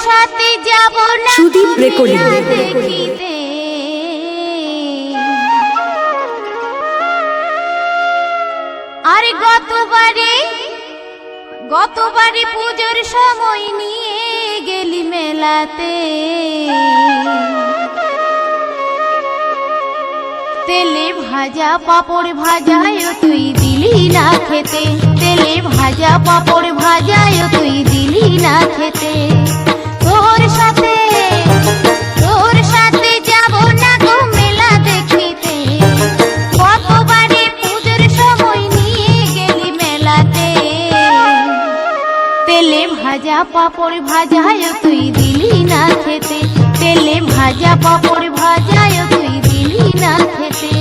সাথে যাব না সুদীপ রেকর্ডিং দেখিতে, আর গতবারে পুজোর সময় নিয়ে গেলি মেলাতে, তেলে ভাজা পাপড় ভাজায় তুই দিলি না খেতে, তেলে ভাজা পাপড় ভাজায় তুই দিলি না খেতে। তোর সাথে যাব না গো মেলা দেখিতে, কতবারে পুজোর সময় নিয়ে গেলি মেলাতে, তেলে ভাজা পাপড় ভাজায় তুই দিলি না খেতে, তেলে ভাজা পাপড় ভাজায় তুই দিলি না খেতে।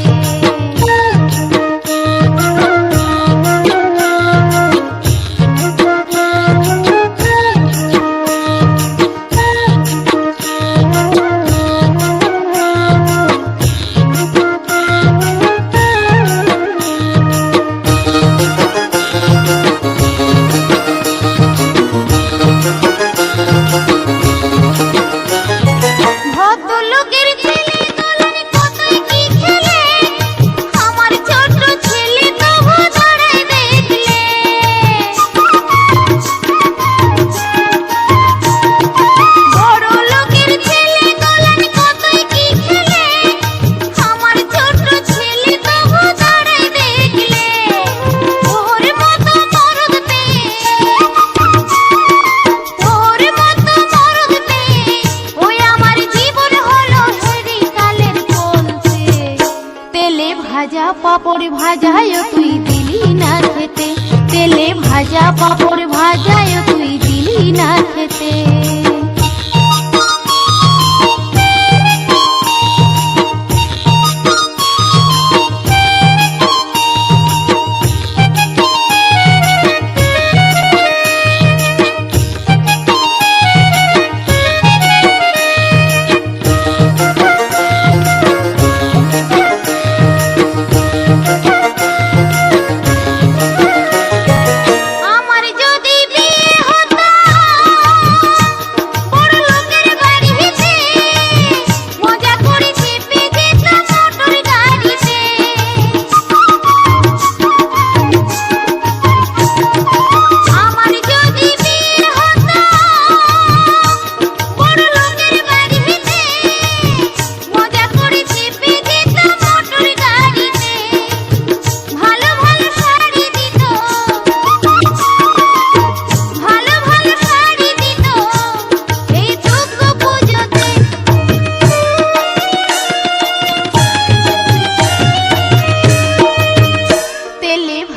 ভাজা পাপড় ভাজায় তুই দিলি না খেতে, তেলে ভাজা পাপড় ভাজায় তুই দিলি না খেতে।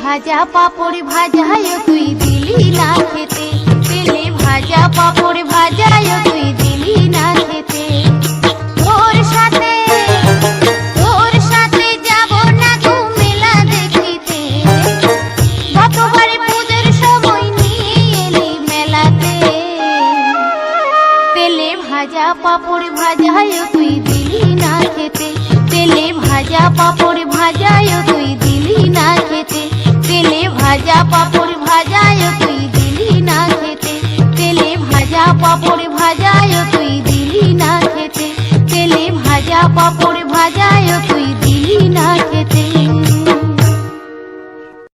ভাজা পাপড় ভাজায় তুই দিলি না খেতে, তেলে ভাজা পাপড় ভাজায় তুই দিলি না খেতে। তোর সাথে যাব না গো মেলা দেখিতে, গতবারে পুজোর সময় নিয়ে এলি মেলাতে, তেলে ভাজা পাপড় ভাজায় তুই দিলি না খেতে, তেলে ভাজা পাপড় ভাজায় তুই দিলি না খেতে, তেলে ভাজা পাপড় ভাজায় তুই দিলি না খেতে, তেলে ভাজা পাপড় ভাজায় তুই দিলি না খেতে, তেলে ভাজা পাপড়